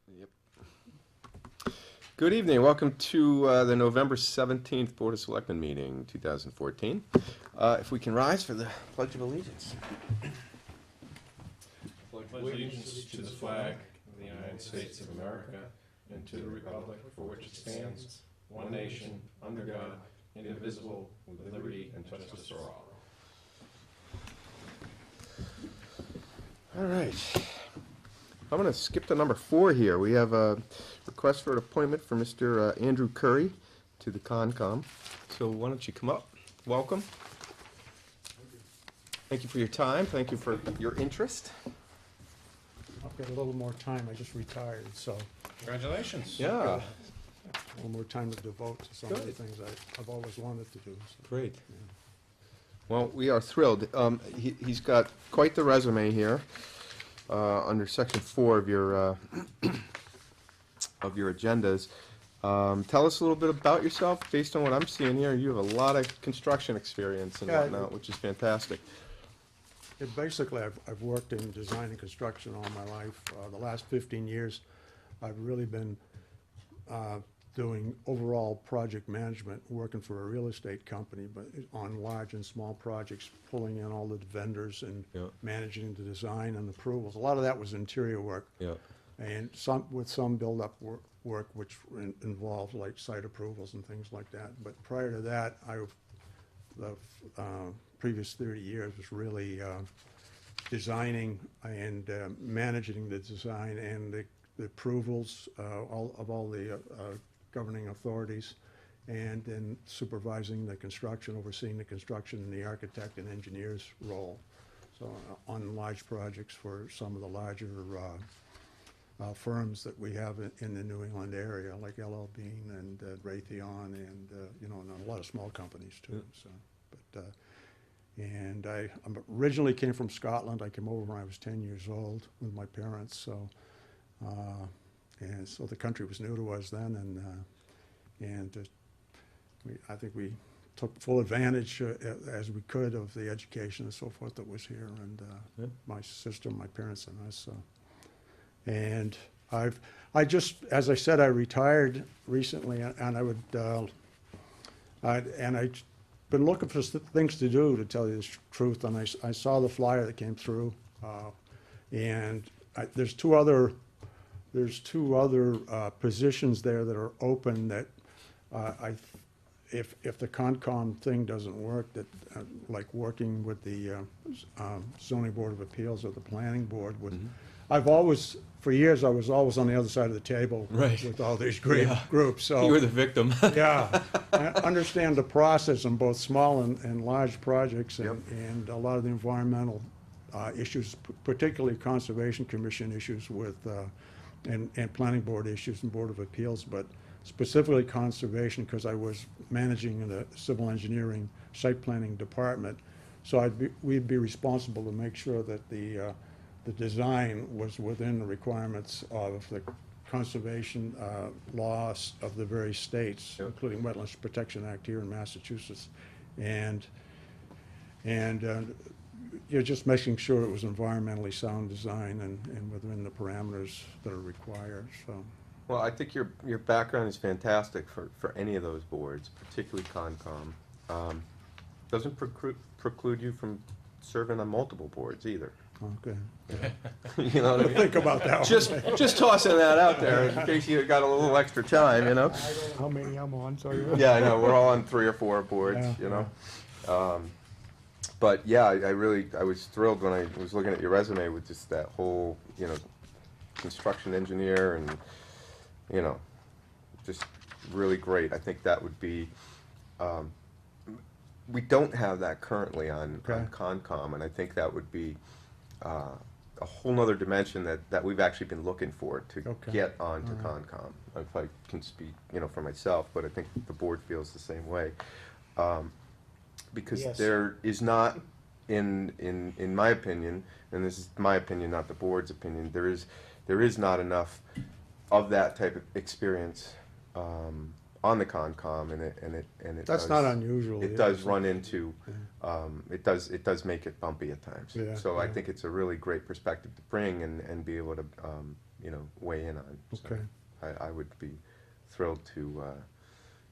Yep. Good evening. Welcome to the November 17th Board of Selectmen meeting, 2014. If we can rise for the Pledge of Allegiance. Pledge allegiance to the flag of the United States of America and to the republic for which it stands, one nation, under God, indivisible, with liberty and justice for all. All right. I'm going to skip to number 4 here. We have a request for an appointment for Mr. Andrew Curry to the Concom. So why don't you come up? Welcome. Thank you for your time. Thank you for your interest. I've got a little more time, I just retired, so Congratulations. Yeah. a little more time to devote to some of the Good. things I've always wanted to do. So, Great. yeah. Well, we are thrilled. He's got quite the resume here under section 4 of your agendas. Tell us a little bit about yourself. Based on what I'm seeing here, you have a lot of construction experience and Yeah, whatnot, which is fantastic. Basically, I've worked in design and construction all my life. The last 15 years, I've really been doing overall project management, working for a real estate company, but on large and small projects, pulling in all the vendors and Yeah. managing the design and approvals. A lot of that was interior work. Yeah. And some build-up work which involved like site approvals and things like that. But prior to that, the previous 30 years was really designing and managing the design and the approvals of all the governing authorities, and then supervising the construction, overseeing the construction in the architect and engineer's role. So on large projects for some of the larger firms that we have in the New England area, like LL Bean and Raytheon, and and a lot of small companies too. So, but and I originally came from Scotland. I came over when I was 10 years old with my parents. So, and so the country was new to us then, and I think we took full advantage as we could of the education and so forth that was here, and Yeah. my sister, my parents, and us. So. And I just, as I said, I retired recently, and I'd been looking for things to do, to tell you the truth, and I saw the flyer that came through, and there's two other positions there that are open that if the Concom thing doesn't work, that like working with the zoning board of appeals or the planning board with. Mm-hmm. For years, I was always on the other side of the table Right. with all these great Yeah. groups. So You were the victim. yeah, I understand the process in both small and large projects, Yep. and a lot of the environmental issues, particularly Conservation Commission issues with, and Planning Board issues and Board of Appeals, but specifically conservation, because I was managing in the civil engineering site planning department. So we'd be responsible to make sure that the design was within the requirements of the conservation laws of the various states, Yep. including Wetlands Protection Act here in Massachusetts, and you're just making sure it was environmentally sound design and within the parameters that are required. So, Well, I think your background is fantastic for any of those boards, particularly Concom. Doesn't preclude you from serving on multiple boards either. okay, You know what I mean? think about that one. Just tossing that out there in case you got a little extra time, you know? I don't know how many I'm on, so you. Yeah, I know, we're all on 3 or 4 boards, Yeah, you know? But yeah, I was thrilled when I was looking at your resume with just that whole, construction engineer and, just really great. I think that would be, we don't have that currently on Okay. Concom, and I think that would be a whole nother dimension that we've actually been looking for to Okay. get onto All right. Concom. If I can speak, for myself, but I think the board feels the same way. Because Yes. there is not, in my opinion, and this is my opinion, not the board's opinion, there is not enough of that type of experience on the Concom, and it That's does, not unusual. it yeah. does run into, it does make it bumpy at times. Yeah, So I yeah. think it's a really great perspective to bring and be able to, weigh in on. So Okay. I would be thrilled to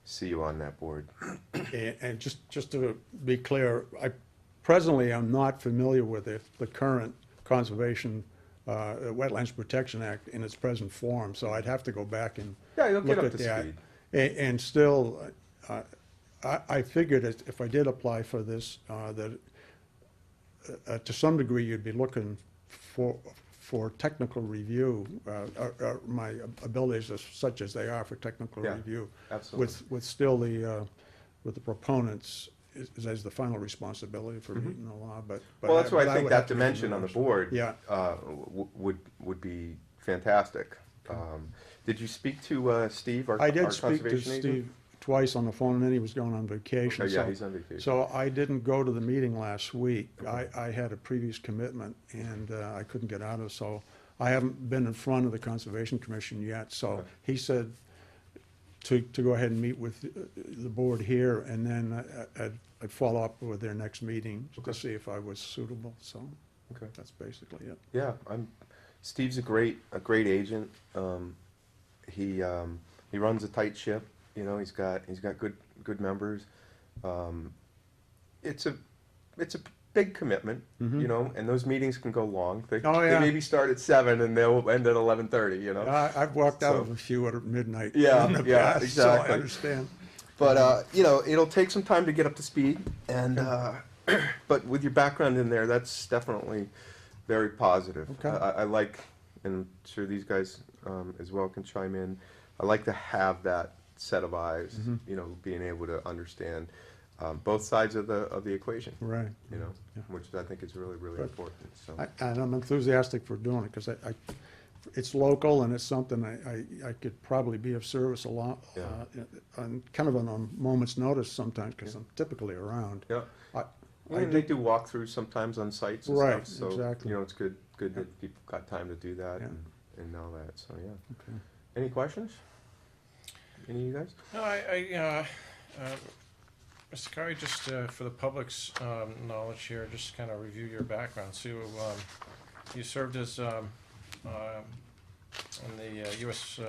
see you on that board. And just to be clear, presently, I'm not familiar with the current conservation, Wetlands Protection Act in its present form, so I'd have to go back and Yeah, you'll look get up at to that. speed. And still, I figured if I did apply for this, that to some degree, you'd be looking for technical review, my abilities as such as they are for technical Yeah, review. absolutely. With still with the proponents as the final responsibility for meeting the law, but. Well, that's why but I think would that have to make a dimension on the motion. board Yeah. would be fantastic. Did you speak to Steve, our I did our speak to conservation agent? Steve twice on the phone, and then he was going on vacation. Okay, yeah, so- he's on vacation. So I didn't go to the meeting last week. I had a previous commitment, and I couldn't get out of it, so I haven't been in front of the Conservation Commission yet. So Okay. he said to go ahead and meet with the board here, and then I'd follow up with their next meeting Okay. to see if I was suitable, so Okay. that's basically it. Yeah, Steve's a great agent. He runs a tight ship. He's got good members. It's a big commitment, and those meetings can go long. They, Oh, yeah. they maybe start at 7 and they'll end at 11:30. I've walked out So- of a few at midnight. Yeah, in the yeah, past, So I exactly. understand. But it'll take some time to get up to speed, and but with your background in there, that's definitely very positive. Okay. I like, and I'm sure these guys as well can chime in. I like to have that set of eyes, being able to understand both sides of the equation. Right. You know, Yeah. which I think is really Good. important. So And I'm enthusiastic for doing it, because it's local, and it's something I could probably be of service a lot, Yeah. on kind of on a moment's notice sometimes, because I'm typically around. yeah, I and they do walkthroughs sometimes on sites and Right, stuff. So exactly. it's good that people got time to do that Yeah. and all that. So yeah. Okay. Any questions? Any of you guys? No, Mr. Curry, just for the public's knowledge here, just kind of review your background. So you served as in the U.S.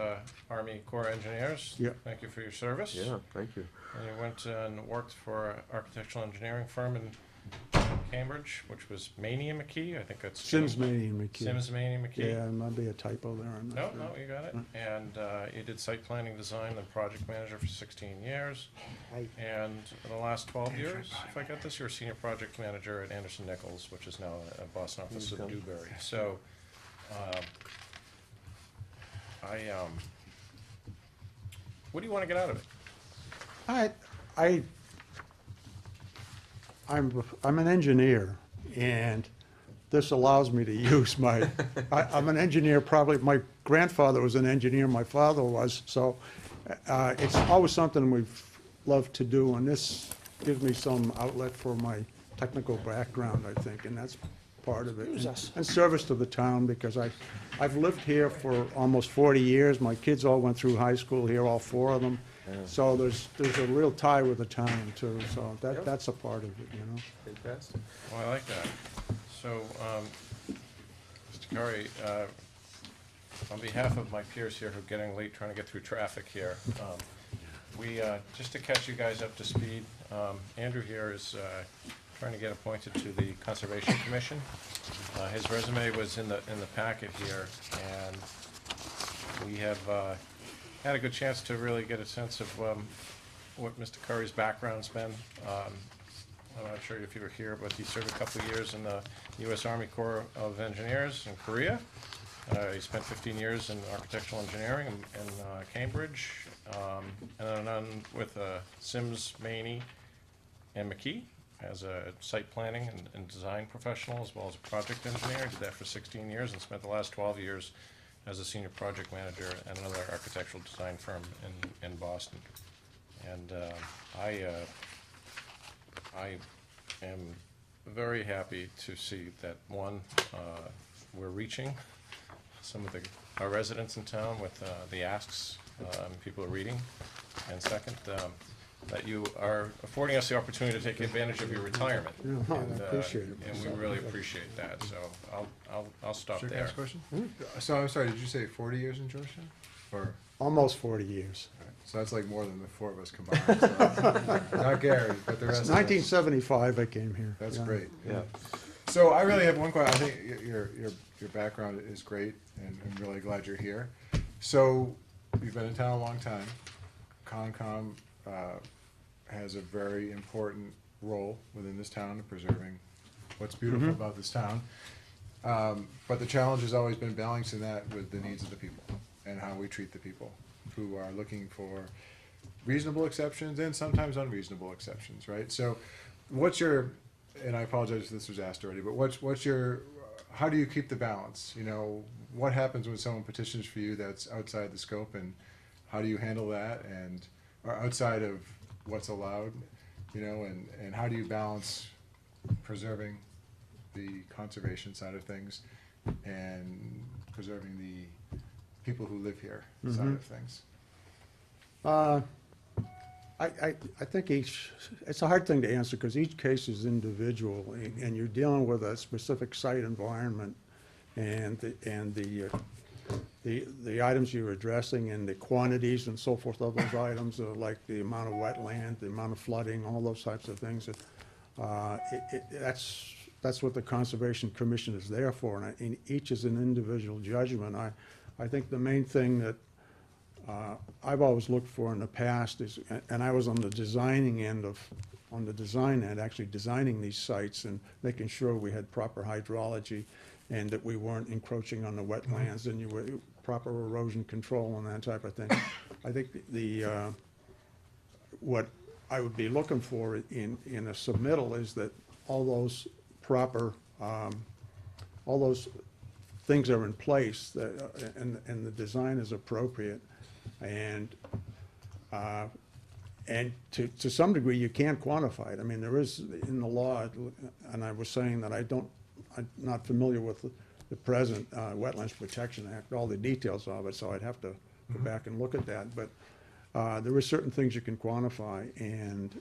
Army Corps of Engineers. Yeah. Thank you for your service. Yeah, thank you. And you went and worked for an architectural engineering firm in Cambridge, which was Maney and McKee. I think that's Sims, Maney, and McKee. Sims, Maney, and McKee. Yeah, there might be a typo there. I'm not No, sure. no, you got it. And you did site planning, design, and project manager for 16 years. And in the last 12 years, if I got this, you're a senior project manager at Anderson Nichols, which is now a Boston office of Dewberry. So, what do you want to get out of it? I'm an engineer, and this allows me to use I'm an engineer, probably, my grandfather was an engineer, my father was, so it's always something we've loved to do, and this gives me some outlet for my technical background, I think, and that's part of it. And service to the town, because I've lived here for almost 40 years. My kids all went through high school here, all 4 of them. So there's a real tie with the town too, so Yep. that's a part of it, you know? Fantastic. Well, I like that. So, Mr. Curry, on behalf of my peers here who are getting late trying to get through traffic here, just to catch you guys up to speed, Andrew here is trying to get appointed to the Conservation Commission. His resume was in the packet here, and we have had a good chance to really get a sense of what Mr. Curry's background's been. I'm not sure if you were here, but he served a couple of years in the U.S. Army Corps of Engineers in Korea. He spent 15 years in architectural engineering in Cambridge, and then on with Sims, Maney, and McKee as a site planning and design professional, as well as a project engineer. Did that for 16 years and spent the last 12 years as a senior project manager at another architectural design firm in Boston. And I am very happy to see that, one, we're reaching some of our residents in town with the asks, people are reading. And second, that you are affording us the opportunity to take advantage of your retirement. Yeah, I appreciate it. And we really appreciate that, so I'll stop Sure, can I there. ask a question? So I'm sorry, did you say 40 years in Georgetown? Or, Almost 40 years. so that's like more than the four of us combined. So. Not Gary, but the rest of us. 1975 I came here. That's yeah. great. Yeah. So I really have one question. I think your background is great, and I'm really glad you're here. So you've been in town a long time. Concom has a very important role within this town in preserving what's beautiful about this town. But the challenge has always been balancing that with the needs of the people and how we treat the people who are looking for reasonable exceptions and sometimes unreasonable exceptions, right? So what's your, and I apologize if this was asked already, but what's your, how do you keep the balance? You know, what happens when someone petitions for you that's outside the scope, and how do you handle that, and, or outside of what's allowed, you know, and how do you balance preserving the conservation side of things and preserving the people who live here side of things? I think it's a hard thing to answer because each case is individual, and you're dealing with a specific site environment and the items you're addressing and the quantities and so forth of those items, like the amount of wetland, the amount of flooding, all those types of things. That's what the Conservation Commission is there for, and each is an individual judgment. I think the main thing that I've always looked for in the past is, and I was on the design end, actually designing these sites and making sure we had proper hydrology and that we weren't encroaching on the wetlands and you were proper erosion control and that type of thing. I think what I would be looking for in a submittal is that all those proper, all those things are in place, and the design is appropriate. And to some degree, you can quantify it. I mean, there is in the law, and I was saying that I'm not familiar with the present Wetlands Protection Act, all the details of it, so I'd have to go back and look at that. But there are certain things you can quantify and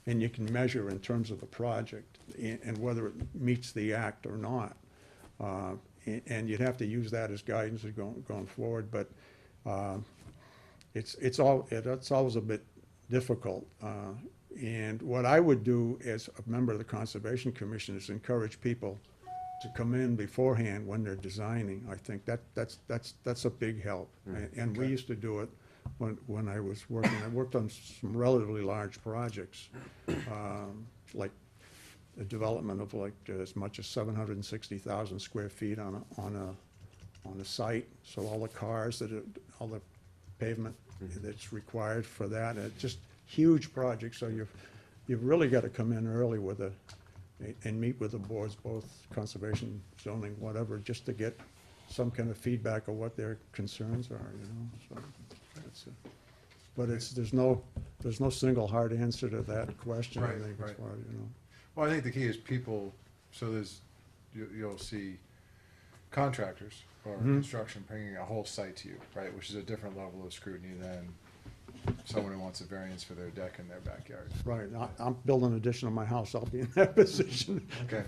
you can measure in terms of the project and whether it meets the act or not. And you'd have to use that as guidance going forward. But it's always a bit difficult. And what I would do as a member of the Conservation Commission is encourage people to come in beforehand when they're designing. I think that's a big help. And we used to do it when I was working. I worked on some relatively large projects, like the development of like as much as 760,000 square feet on a site. So all the cars all the pavement that's required for that, just huge projects. So you've really got to come in early and meet with the boards, both conservation, zoning, whatever, just to get some kind of feedback of what their concerns are, you know. So but there's no single hard answer to that question. Right, I think, right. as far as, you know. Well, I think the key is people, so you'll see contractors or construction bringing a whole site to you, right, which is a different level of scrutiny than someone who wants a variance for their deck in their backyard. Right, I'm building an addition on my house, I'll be in that position. Okay,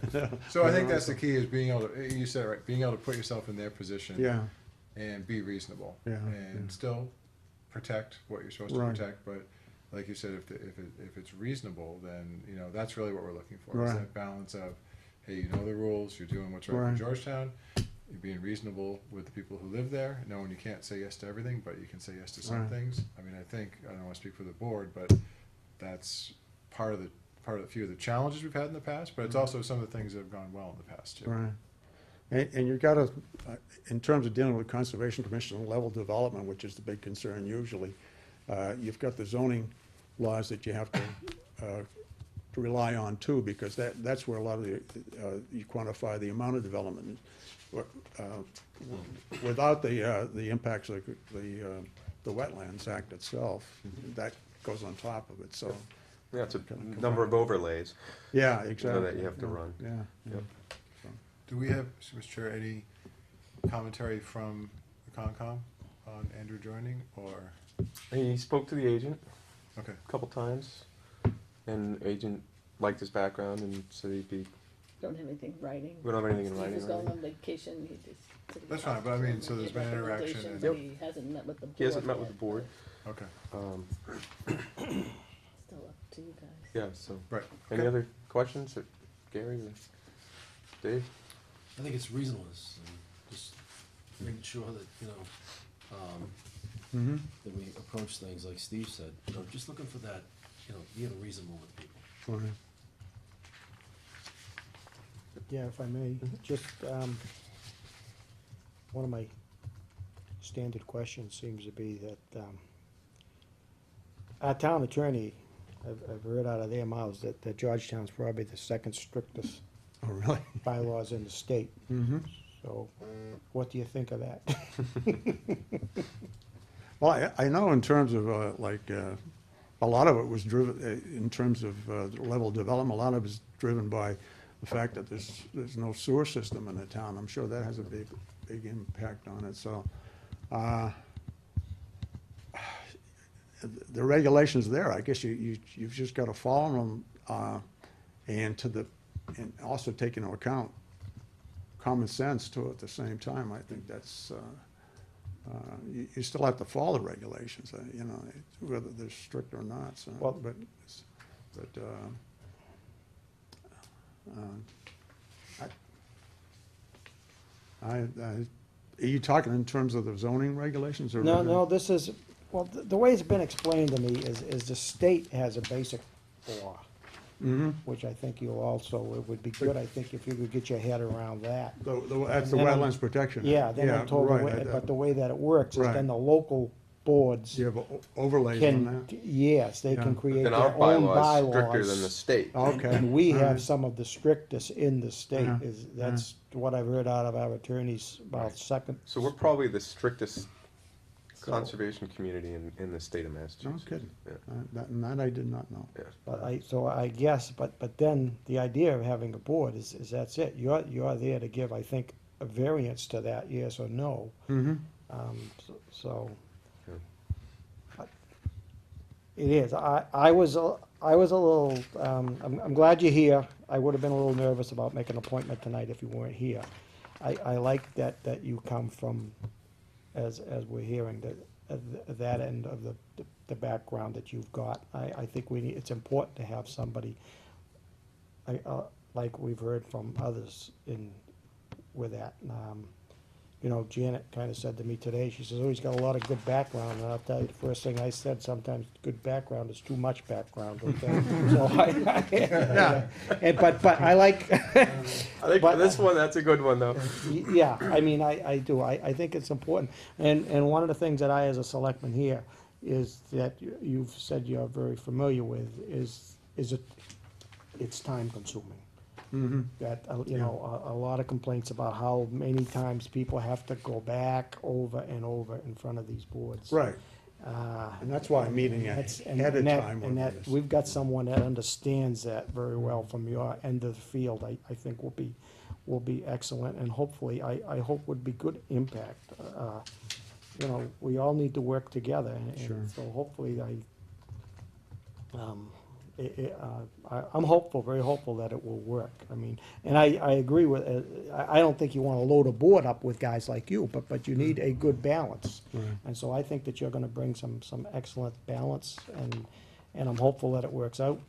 so I think that's the key, is being able to, you said it right, being able to put yourself in their position. Yeah, And be reasonable. Yeah, And yeah. still protect what you're supposed to Right. protect, but like you said, if it's reasonable, then, you know, that's really what we're looking for. Is Right. that balance of, hey, you know the rules, you're doing what's right Right. for Georgetown, you're being reasonable with the people who live there, knowing you can't say yes to everything, but you can say yes to some Right. things. I mean, I don't wanna speak for the board, but that's part of the few of the challenges we've had in the past, but it's also some of the things that have gone well in the past too. right. And you've got to, in terms of dealing with Conservation Commission level development, which is the big concern usually, you've got the zoning laws that you have to rely on too, because that's where a lot of you quantify the amount of development. Without the impacts of the Wetlands Act itself, that goes on top of it, so. Yeah, it's a number of overlays Yeah, exactly. that you have to run. Yeah, yeah. Yep. Do we have, Mr. Chair, any commentary from the Concom on Andrew joining, or? He spoke to the agent. Okay. a couple times, and agent liked his background and said he'd be, Don't have anything in writing. we don't have anything in He writing. was or going anything. on vacation, he just. said he That's fine, talked but I to mean, him so and there's gave been interaction recommendations, and- but he hasn't met with the board He hasn't met with yet, the board. Okay, Um, Still up to you guys. yeah, so, right. any Okay. other questions, or Gary or Dave? I think it's reasonableness, and just making sure that, you know, Mm-hmm. that we approach things like Steve said, you know, just looking for that, you know, being reasonable with people. Yeah, if I may, just, one of my standard questions seems to be that, our town attorney, I've heard out of their mouths that Georgetown's probably the second strictest Oh, really? bylaws in the state. Mm-hmm. So, what do you think of that? Well, I know in terms of, a lot of it was driven, in terms of level of development, a lot of it is driven by the fact that there's no sewer system in the town. I'm sure that has a big impact on it, so. The regulations there, I guess you've just got to follow them, and also take into account common sense too at the same time. I think that's, you still have to follow the regulations, you know, whether they're strict or not, so, Well- but, are you talking in terms of the zoning regulations or? No, this is, well, the way it's been explained to me is the state has a basic law, Mm-hmm. which I think you'll also, it would be good, I think, if you could get your head around that. That's the And then Wetlands Protection Act. Yeah, then I'm told, right, but the way that it works is Right. then the local boards you have overlays on can, that? yes, they Yeah. can create Then their our own bylaw is stricter than the bylaws. state. Okay. And we all have right. some of the strictest in the state, Yeah, that's what I've heard out of our attorneys about second. So we're probably the strictest So- conservation community in the state of No Massachusetts. kidding. Yeah, That I did not know. yeah. But so I guess, but then the idea of having a board is that's it, you're there to give, I think, a variance to that, yes or no. Mm-hmm. So. Yeah. but It is, I was a little, I'm glad you're here, I would have been a little nervous about making an appointment tonight if you weren't here. I like that you come from, as we're hearing, that end of the background that you've got. I think it's important to have somebody, like we've heard from others with that. You know, Janet kinda said to me today, she says, oh, he's got a lot of good background, and I'll tell you, the first thing I said, sometimes good background is too much background, okay? So but I like, I think But- for this one, that's a good one, though. yeah, I mean, I do, I think it's important. And one of the things that I, as a selectman here, is that you've said you're very familiar with, is it's time consuming. Mm-hmm. That, you know, a lot of complaints about how many times people have to go back over and over in front of these boards. Right, Uh, and that's why I'm meeting that's- ahead of and that- time And on that, this. we've got someone that understands that very well from your end of the field, I think will be excellent, and hopefully, I hope would be good impact. You know, we all need to work together, Sure. and so hopefully I'm hopeful, very hopeful that it will work. I mean, and I agree with, I don't think you wanna load a board up with guys like you, but you need a good balance. Right. And so I think that you're gonna bring some excellent balance, and I'm hopeful that it works out.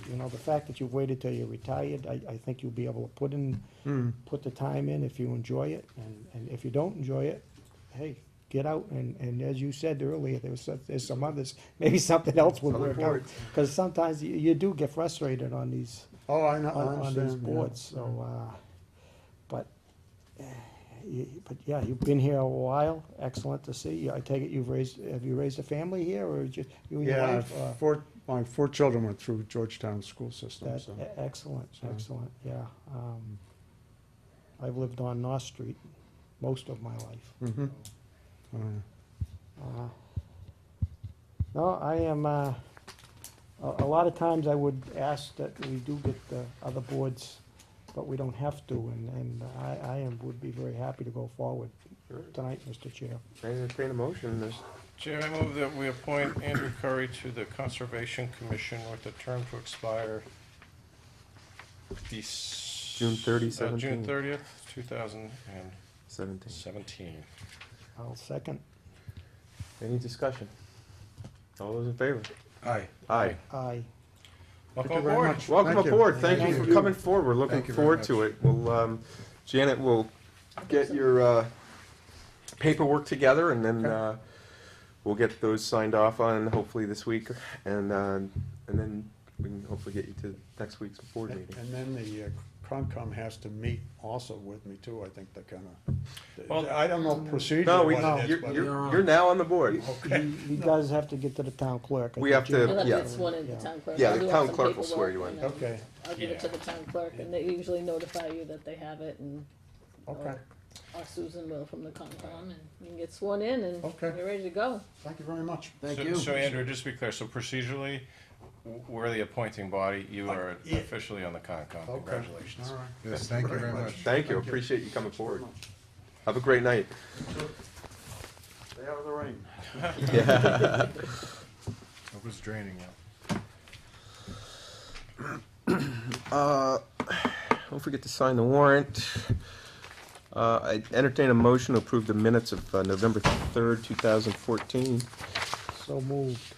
You know, the fact that you've waited till you're retired, I think you'll be able to put the time in if you enjoy it, and if you don't enjoy it, hey, get out, and as you said earlier, there's some others, maybe something else would Other work out. boards. Cause sometimes you do get frustrated on these, Oh, I know, I on these understand, yeah. boards, so, but yeah, you've been here a while, excellent to see you. I take it have you raised a family here, or just you and your Yeah, wife? my four children went through Georgetown school system, That's so. excellent, So- excellent, yeah. I've lived on North Street most of my life. Mhm. No, I am, a lot of times I would ask that we do get the other boards, but we don't have to, and would be very happy to go forward Sure. tonight, Mr. Chair. I entertain a motion, Chair, I move that we appoint Andrew Curry to the Conservation Commission with a term to expire June 30, June 17. 30th, 2017. 17. I'll second. Any discussion? All those in favor? Aye. Aye. Aye. Welcome Thank you very aboard. much. Welcome Thank you. aboard. Thank Thank you for you. coming forward. We're looking Thank you very forward much. to it. We'll, Janet will get your paperwork together, and then we'll get those signed off on hopefully this week, and then we can hopefully get you to next week's board meeting. And then the Concom has to meet also with me too, I think, that Well- kinda, I don't know procedure No, what it is, you're, but. you're now on the board. He does have to get to the town clerk. I We think have to- Janet- You'll have to yeah. get sworn in the town clerk. Yeah, I'll the do town some clerk will swear you paperwork, in. and then Okay, I'll give it to the town clerk, and they usually notify you that they have it, and okay, or Susan will from the Concom, and you can get sworn in, and Okay. you're ready to go. thank you very much. Thank So- you. So Andrew, just to be clear, so procedurally, we're the appointing body, you are Yeah. officially on the Concom. Okay. Congratulations. All right. Yes, thank you very much. Thank you. Appreciate you coming forward. Have a great night. Stay out of the rain. Yeah. It was draining Don't forget to sign the warrant. I entertain a motion to approve the minutes of November 3rd, 2014. So moved.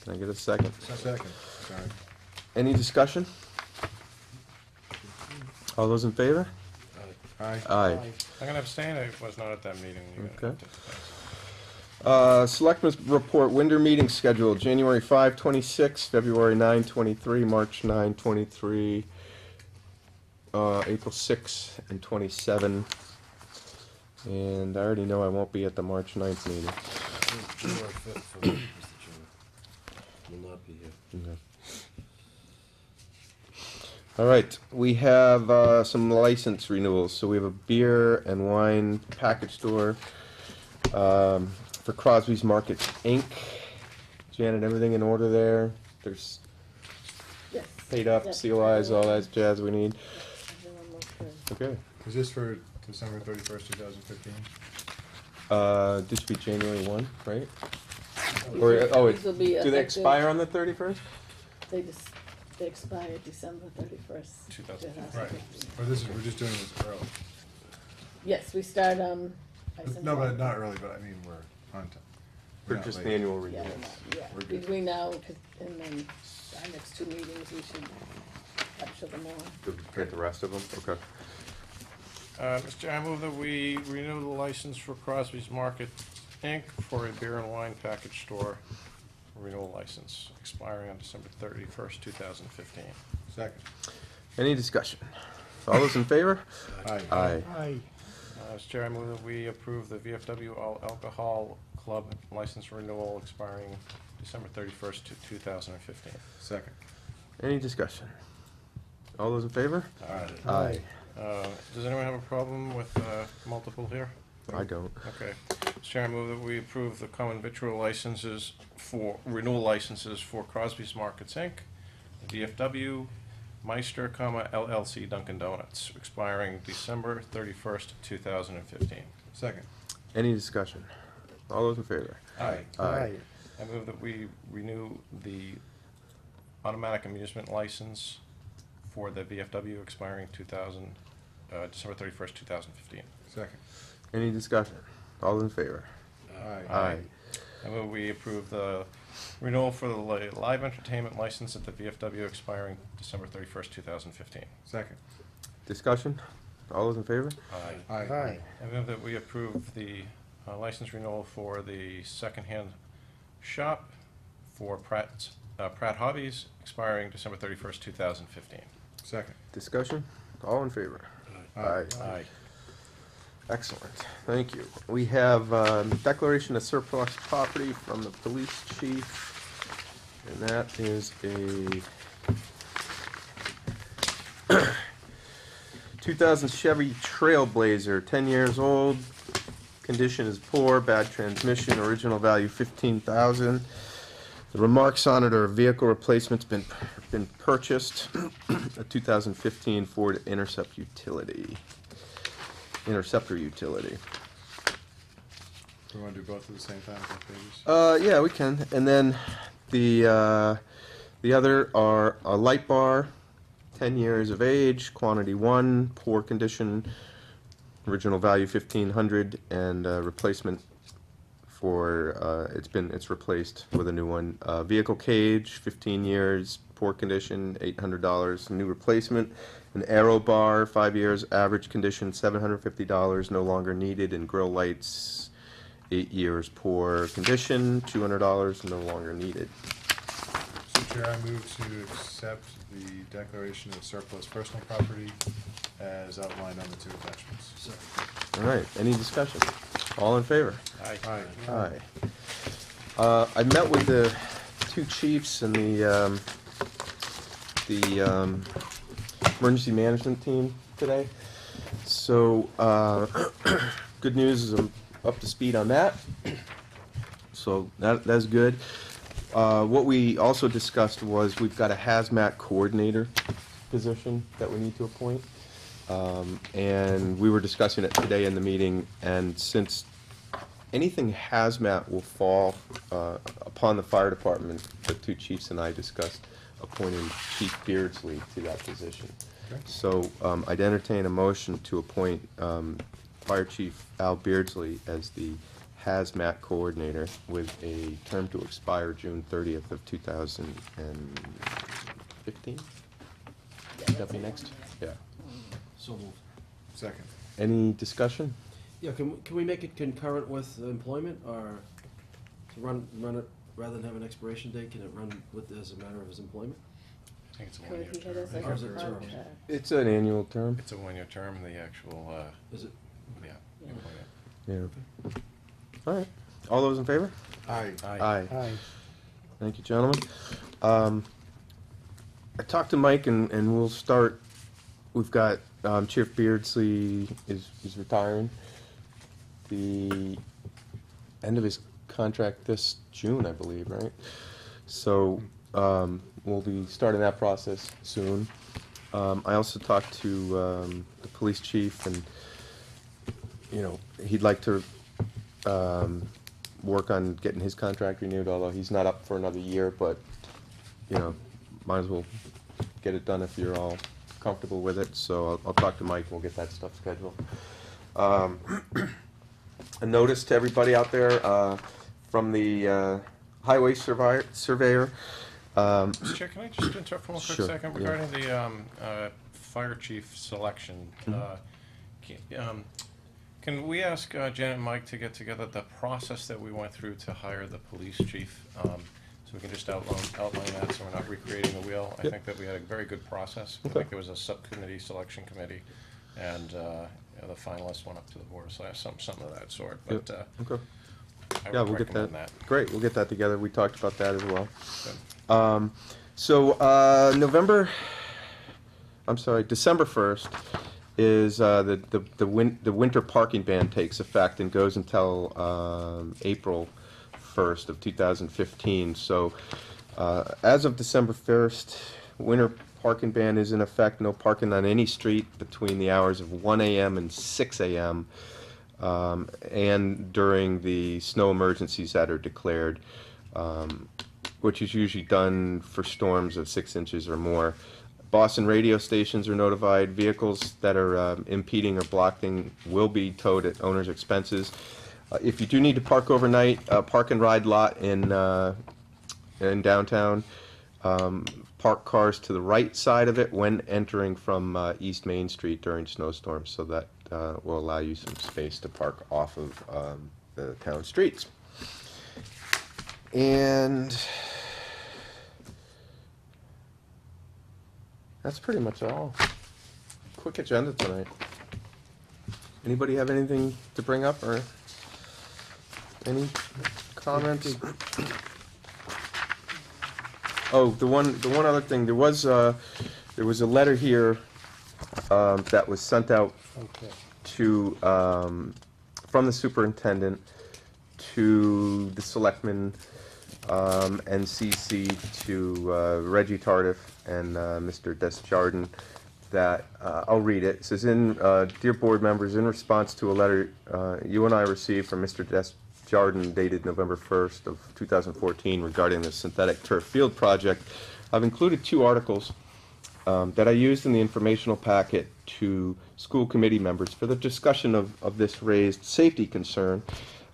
Can I get a second? Second, sorry. Any discussion? All those in favor? Aye. Aye. I'm gonna abstain, I was not at that meeting. You Okay. have to- Selectmen's report, winter meeting schedule, January 5, 26, February 9, 23, March 9, 23, April 6 and 27. And I already know I won't be at the March 9th meeting. January 5th, for me, Mr. Chairman. Will not be here. Okay. All right, we have some license renewals. So we have a beer and wine package store for Crosby's Market Inc. Janet, everything in order there? There's Yes. paid up, Yes. COIs, all that jazz we need? Everyone looks good. Okay. Is this for December 31st, 2015? This should be January 1, right? Or, oh, These will be do they effective- expire on the 31st? They expire December 31st. 2015. Or this is, we're just doing this early? Yes, we start, I sent No, you- but not early, but I mean, we're on time. Or We're not just late. the annual Yeah, renewal? yeah, We're good. between now, and then our next two meetings, we should capture them all. Get the rest of them? Okay. Mr. Chair, I move that we renew the license for Crosby's Market, Inc. for a beer and wine package store renewal license expiring on December 31st, 2015. Second. Any discussion? All those in favor? Aye. Aye. Aye. Mr. Chair, I move that we approve the VFW All Alcohol Club license renewal expiring December 31st, 2015. Second. Any discussion? All those in favor? Aye. Does anyone have a problem with multiple here? I don't. Okay. Mr. Chair, I move that we approve the common victual licenses for, renewal licenses for Crosby's Markets, Inc., VFW, Meister, LLC Dunkin' Donuts, expiring December 31st, 2015. Second. Any discussion? All those in favor? Aye. Aye. I move that we renew the automatic amusement license for the VFW expiring December 31st, 2015. Second. Any discussion? All in favor? Aye. I move we approve the renewal for the live entertainment license at the VFW expiring December 31st, 2015. Second. Discussion? All those in favor? Aye. Aye. I move that we approve the license renewal for the secondhand shop for Pratt Hobbies expiring December 31st, 2015. Second. Discussion? All in favor? Aye. Aye. Excellent. Thank you. We have declaration of surplus property from the police chief, and that is a 2000 Chevy Trailblazer, 10 years old. Condition is poor, bad transmission, original value 15,000. The remarks on it are vehicle replacement's been purchased, a 2015 Ford Interceptor utility. We wanna do both at the same time, both pages? Yeah, we can. And then the other are a light bar, 10 years of age, quantity 1, poor condition, original value 1,500, and replacement for, it's replaced with a new one. Vehicle cage, 15 years, poor condition, $800, new replacement. An aero bar, 5 years, average condition, $750, no longer needed, and grill lights, 8 years, poor condition, $200, no longer needed. So Chair, I move to accept the declaration of surplus personal property as outlined on the two attachments. All right, any discussion? All in favor? Aye. Aye. I met with the two chiefs and the emergency management team today. So, good news is I'm up to speed on that. So that's good. What we also discussed was we've got a hazmat coordinator position that we need to appoint. And we were discussing it today in the meeting, and since anything hazmat will fall upon the fire department, the two chiefs and I discussed appointing Chief Beardsley to that position. Okay. So I'd entertain a motion to appoint Fire Chief Al Beardsley as the hazmat coordinator with a term to expire June 30th of 2015? That be next? Yeah. So moved. Second. Any discussion? Yeah, can we make it concurrent with employment, or to run it, rather than have an expiration date, can it run with, as a matter of his employment? I think it's a Could one-year he term. hit us like Or a is it term? contract? It's an annual term. It's a one-year term, the actual, Is it? yeah, Yeah. employment. Yeah. All right. All those in favor? Aye. Aye. Aye. Thank you, gentlemen. I talked to Mike, and we'll start. We've got Chief Beardsley is retiring. The end of his contract this June, I believe, right? So we'll be starting that process soon. I also talked to the police chief, and he'd like to work on getting his contract renewed, although he's not up for another year, but might as well get it done if you're all comfortable with it. So I'll talk to Mike and we'll get that stuff scheduled. A notice to everybody out there from the highway surveyor. Mr. Chair, can I just interrupt for one quick Sure, second yeah. regarding the fire chief selection? Can we ask Janet and Mike to get together the process that we went through to hire the police chief? So we can just outline that, so we're not recreating the wheel. I Yep. think that we had a very good process. I Okay. think there was a subcommittee, selection committee, and the finalists went up to the board, so something of that sort. But Okay. I Yeah, would we'll get recommend that. that. Great, we'll get that together. We talked about that as well. Good. December 1st is the winter parking ban takes effect and goes until April 1st of 2015. So as of December 1st, winter parking ban is in effect. No parking on any street between the hours of 1 a.m. and 6 a.m. And during the snow emergencies that are declared, which is usually done for storms of 6 inches or more. Boston radio stations are notified. Vehicles that are impeding or blocking will be towed at owner's expenses. If you do need to park overnight, park and ride lot in downtown. Park cars to the right side of it when entering from East Main Street during snowstorms, so that will allow you some space to park off of the town streets. And that's pretty much all. Quick agenda tonight. Anybody have anything to bring up or any comments? Oh, the one other thing, there was a letter here that was sent out Okay. to from the superintendent to the selectmen, and CC to Reggie Tardif and Mr. Desjardins, that I'll read it. It says, "Dear board members, in response to a letter you and I received from Mr. Desjardins dated November 1st of 2014 regarding the synthetic turf field project, I've included 2 articles that I used in the informational packet to school committee members for the discussion of this raised safety concern.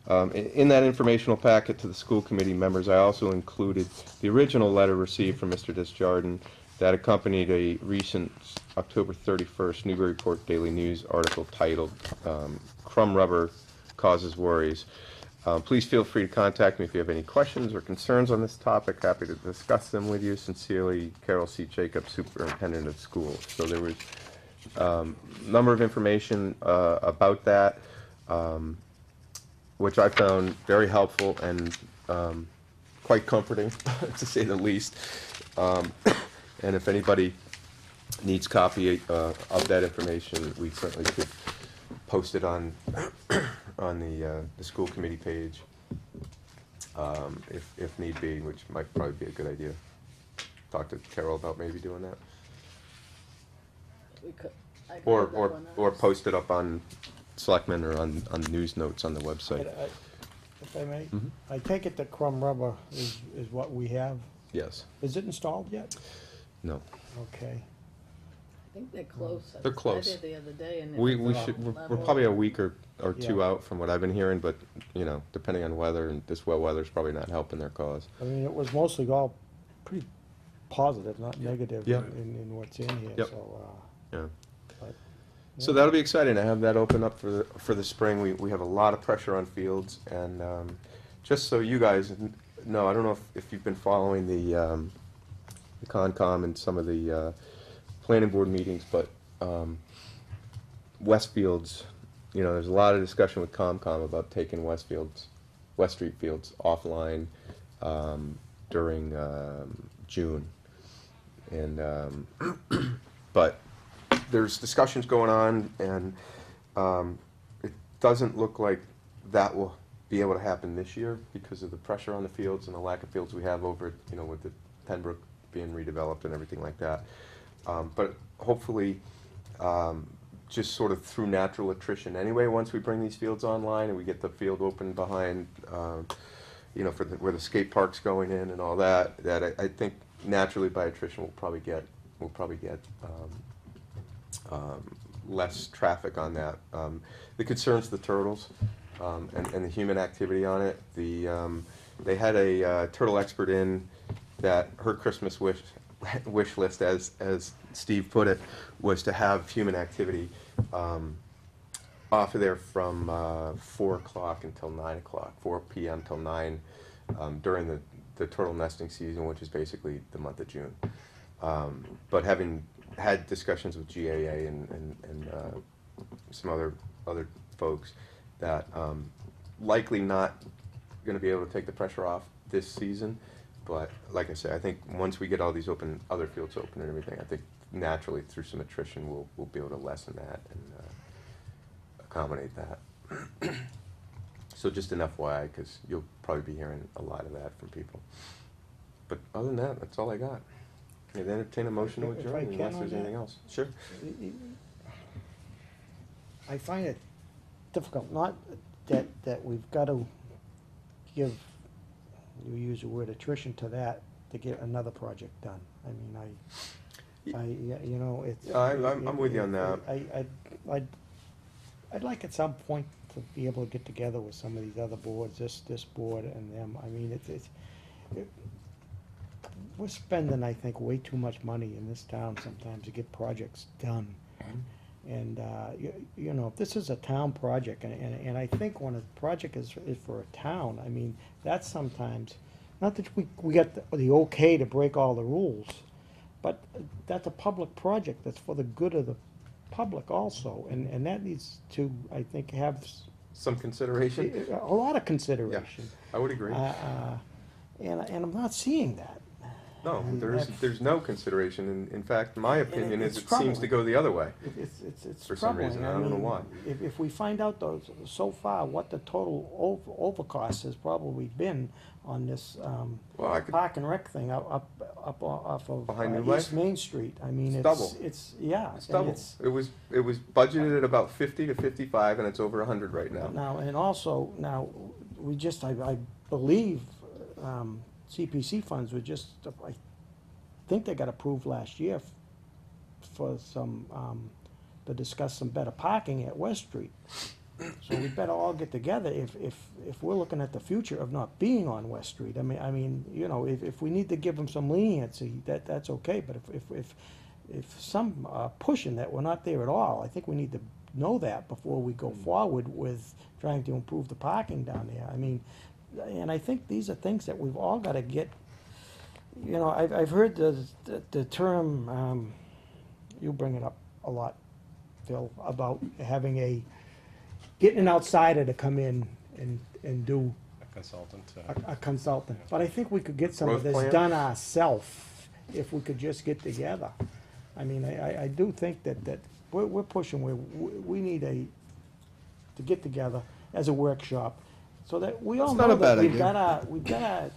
In that informational packet to the school committee members, I also included the original letter received from Mr. Desjardins that accompanied a recent October 31st Newburyport Daily News article titled Crumb Rubber Causes Worries. Please feel free to contact me if you have any questions or concerns on this topic. Happy to discuss them with you. Sincerely, Carol C. Jacobs, Superintendent of Schools. So there was a number of information about that, which I found very helpful and quite comforting, to say the least. And if anybody needs copy of that information, we certainly could post it on the school committee page, if need be, which might probably be a good idea. Talk to Carol about maybe doing that, We could, I could or have that or one or on. post it up on Selectmen or on news notes on the website. If I may, Mhm. I take it that Crumb Rubber is what we have. Yes. Is it installed yet? No. Okay. I think they're close. I They're was close. there the other day and it We was should, we're level. probably a week or two Yeah. out from what I've been hearing, but, you know, depending on weather, and this wet weather's probably not helping their cause. I mean, it was mostly all pretty positive, not negative Yeah. in what's in here, Yep. so, Yeah. but. So that'll be exciting to have that open up for the spring. We have a lot of pressure on fields, and just so you guys know, I don't know if you've been following the Concom and some of the planning board meetings, but Westfields, you know, there's a lot of discussion with Concom about taking West Street Fields offline during June, and but there's discussions going on, and it doesn't look like that will be able to happen this year because of the pressure on the fields and the lack of fields we have over, you know, with the Pembroke being redeveloped and everything like that. But hopefully, just sort of through natural attrition anyway, once we bring these fields online and we get the field open behind, you know, for where the skate park's going in and all that, I think naturally by attrition we'll probably get less traffic on that. The concerns the turtles and the human activity on it. They had a turtle expert in that her Christmas wish list, as Steve put it, was to have human activity off of there from 4 o'clock until 9 o'clock, 4 p.m. till 9 during the turtle nesting season, which is basically the month of June. But having had discussions with GAA and some other folks, that likely not going to be able to take the pressure off this season. But like I said, I think once we get all these other fields open and everything, I think naturally through some attrition we'll be able to lessen that and accommodate that. So just an FYI, because you'll probably be hearing a lot of that from people. But other than that, that's all I got. I'd entertain a motion to If I adjourn can unless on there's that. anything else. Sure. I find it difficult, not that we've got to give, you use the word attrition to that, to get another project done. I mean, you know, it's. I'm with you on that. I'd like at some point to be able to get together with some of these other boards, this board and them. I mean, we're spending, I think, way too much money in this town sometimes to get projects done. And, you know, if this is a town project, and I think when a project is for a town, I mean, that's sometimes, not that we got the okay to break all the rules, but that's a public project, that's for the good of the public also, and that needs to, I think, have Some consideration. a lot of consideration. I would agree. And I'm not seeing that. No, and there's no consideration. In fact, my opinion is it's it seems to troubling. go the other way. It's For some troubling. reason, I don't know mean, why. If we find out those, so far what the total overcost has probably been on this Well, I could, park and rec thing up off of Behind New East Life? Main Street, I mean, It's double. it's, yeah. it's and double. It was budgeted at about 50 to 55, and it's over 100 right now. Now, and also, we just, I believe, CPC funds were just, I think they got approved last year for some, to discuss some better parking at West Street. So we better all get together if we're looking at the future of not being on West Street. I mean, you know, if we need to give them some leniency, that's okay, but if some are pushing that we're not there at all, I think we need to know that before we go forward with trying to improve the parking down there. I mean, and I think these are things that we've all gotta get, you know, I've heard the term, you bring it up a lot, Phil, about having getting an outsider to come in and do A consultant. a consultant. But I think we could get some of Growth this plan? done ourselves if we could just get together. I mean, I do think that we're pushing, we need to get together as a workshop, so that we all That's not know a bad that we've idea. got our,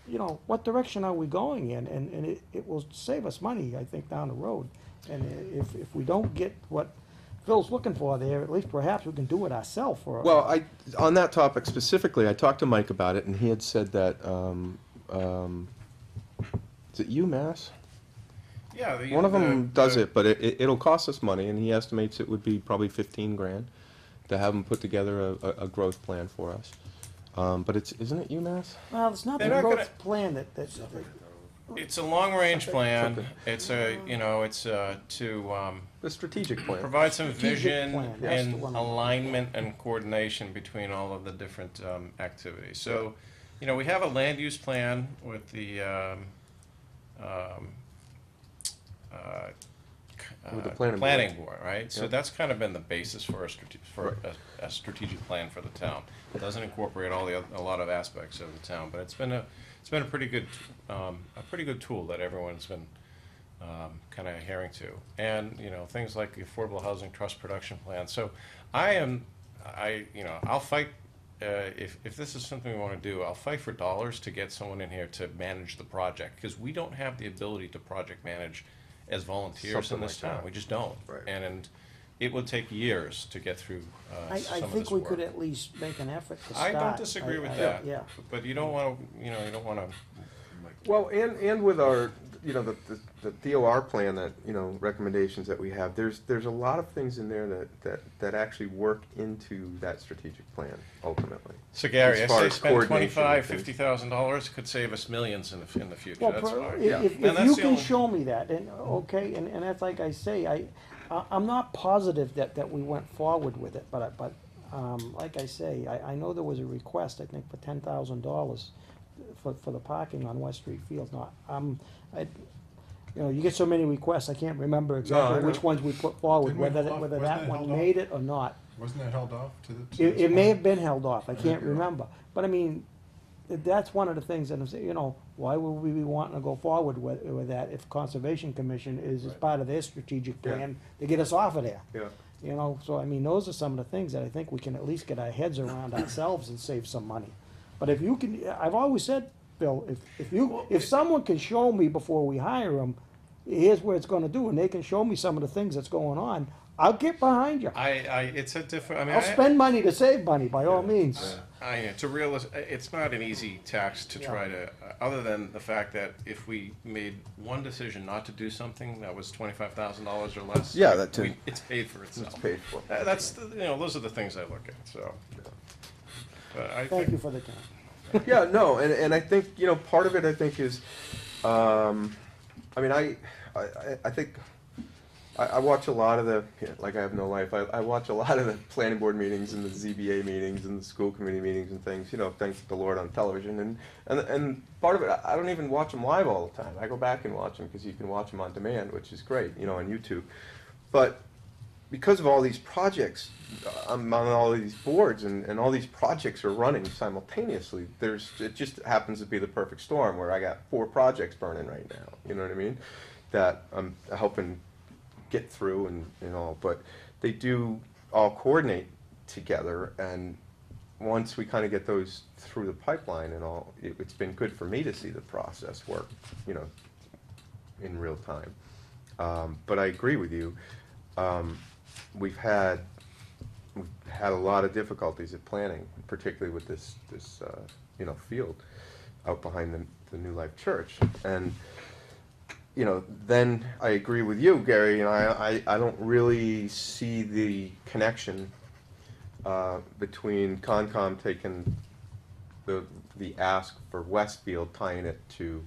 you know, what direction are we going in, and it will save us money, I think, down the road. And if we don't get what Phil's looking for there, at least perhaps we can do it ourselves for. Well, on that topic specifically, I talked to Mike about it, and he had said that, is it UMass? Yeah. One of them does it, but it'll cost us money, and he estimates it would be probably 15 grand to have them put together a growth plan for us. But isn't it UMass? Well, it's not the They're not growth plan that, It's a long-range plan. It's to, The strategic plan. provide some Strategic vision plan, that's the and one. alignment and coordination between all of the different activities. So, we have a land use plan with the With the planning board. board, right? So Yep. that's kind of been the basis for a strategic plan for the town. It doesn't incorporate a lot of aspects of the town, but it's been a pretty good tool that everyone's been kind of adhering to. And, things like the Affordable Housing Trust Production Plan. So I'll fight, if this is something we want to do, I'll fight for dollars to get someone in here to manage the project, because we don't have the ability to project manage as volunteers in Something this like town. that. We just don't. Right. And it would take years to get through I some of this think we could work. at least make an effort to I start. don't disagree with that. Yeah. But you don't want to, you don't want to. Well, and with our, the DOR plan that, recommendations that we have, there's a lot of things in there that actually work into that strategic plan ultimately. So Gary, I As far say as spend coordination and things. $25,000, $50,000 could save us millions in the future. Well, That's fine. Yeah. if And you that's the can only- show me that, and, okay, and that's like I say, I'm not positive that we went forward with it, but like I say, I know there was a request, I think, for $10,000 for the parking on West Street Fields. Now, you get so many requests, I can't remember I exactly know. which ones we put forward, Didn't we whether hold off? whether Wasn't that that one held off? made it or not. Wasn't that held off to It this may point? have been held off, I can't you're right. remember, but I mean, that's one of the things that I'm saying, why would we be wanting to go forward with that if Conservation Commission is as part of their strategic Yeah. plan to get us off of there? Yeah. So I mean, those are some of the things that I think we can at least get our heads around ourselves and save some money. But if you can, I've always said, Bill, if someone can show me before we hire them, here's where it's gonna do, and they can show me some of the things that's going on, I'll get behind you. It's a different, I mean. I'll spend money to save money, by all means. It's not an easy tax to try to, other than the fact that if we made one decision not to do something that was $25,000 or less. Yeah, that too. It's paid for itself. It's paid for. That's, those are the things I look at, so. But I Thank you think, for the time. Yeah, no, and I think, part of it, I think, is, I think, I watch a lot of like I have no life, I watch a lot of the planning board meetings and the ZBA meetings and the school committee meetings and things, thanks to the Lord on television, and part of it, I don't even watch them live all the time, I go back and watch them, because you can watch them on demand, which is great, on YouTube, but because of all these projects, I'm on all these boards, and all these projects are running simultaneously. It just happens to be the perfect storm where I got 4 projects burning right now. You know what I mean? That I'm helping get through and all. But they do all coordinate together, and once we kind of get those through the pipeline and all, it's been good for me to see the process work, in real time. But I agree with you. We've had we've had a lot of difficulties at planning, particularly with this, field out behind the New Life Church. And, then I agree with you, Gary, and I don't really see the connection between Concom taking the ask for Westfield, tying it to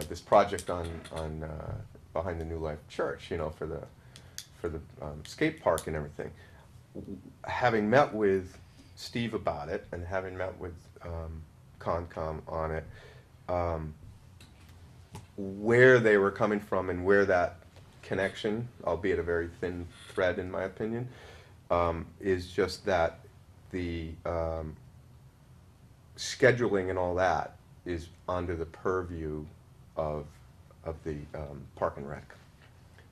this project on behind the New Life Church, for the skate park and everything. Having met with Steve about it and having met with Concom on it, where they were coming from and where that connection, albeit a very thin thread in my opinion, is just that the scheduling and all that is under the purview of the Park and Rec.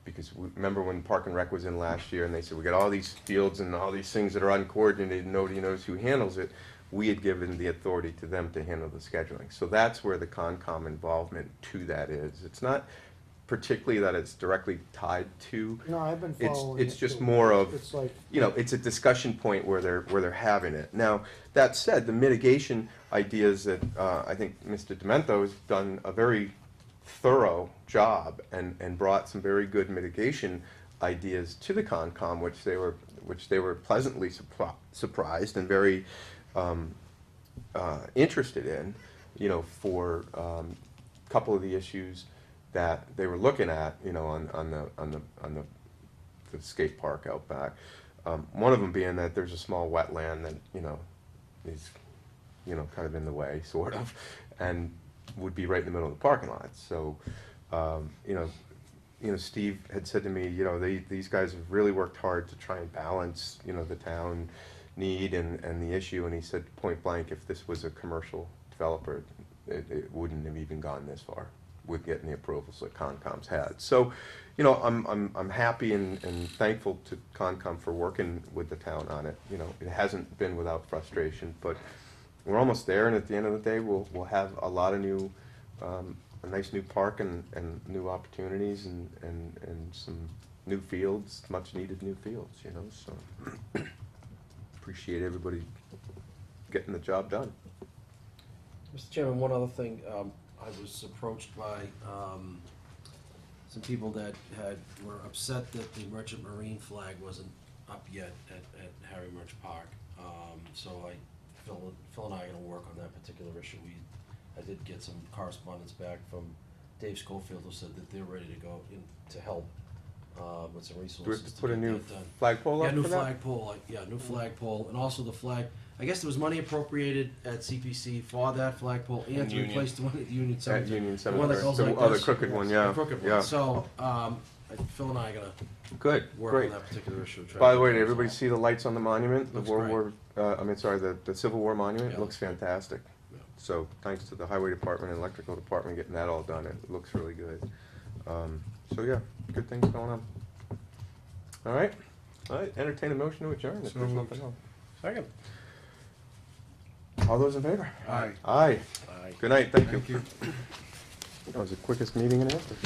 Because remember when Park and Rec was in last year and they said, we got all these fields and all these things that are uncoordinated, nobody knows who handles it. We had given the authority to them to handle the scheduling. So that's where the Concom involvement to that is. It's not particularly that it's directly tied to. No, I've been It's, following it's it just too. more of, It's like, it's a discussion point where they're having it. Now, that said, the mitigation ideas that, I think Mr. Demento has done a very thorough job and brought some very good mitigation ideas to the Concom, which they were pleasantly surprised and very interested in, for a couple of the issues that they were looking at, on the skate park out back. One of them being that there's a small wetland that, is, kind of in the way, sort of, and would be right in the middle of the parking lot. So, Steve had said to me, these guys have really worked hard to try and balance, the town need and the issue. And he said, point blank, if this was a commercial developer, it wouldn't have even gone this far with getting the approvals that Concom's had. So, I'm happy and thankful to Concom for working with the town on it. It hasn't been without frustration, but we're almost there, and at the end of the day, we'll have a lot of new, a nice new park and new opportunities and some new fields, much needed new fields, so appreciate everybody getting the job done. Mr. Chairman, one other thing, I was approached by some people that were upset that the Merchant Marine flag wasn't up yet at Harry Murch Park. So Phil and I are gonna work on that particular issue. I did get some correspondence back from Dave Schofield, who said that they're ready to go to help with some resources. Do we have to put a get new that done. flagpole Yeah, up new for that? flagpole, new flagpole, and also the flag, I guess there was money appropriated at CPC for that flagpole and to Union. replace the one at Union At Cemetery. Union The one that Cemetery, goes the like other this. crooked one, The yeah, crooked one. yeah. So, Phil and I are gonna Good, work great. on that particular issue. try By to the way, get did it everybody resolved. see the lights on the monument, the Looks World great. War, the Civil War monument? It Yeah. looks fantastic. Yeah. So thanks to the highway department and electrical department getting that all done, it looks really good. So yeah, good things going on. All right, entertain a motion to adjourn if So there's moved. nothing else. Second. All those in favor? Aye. Aye. Aye. Good night, thank you. Thank you. That was the quickest meeting in history.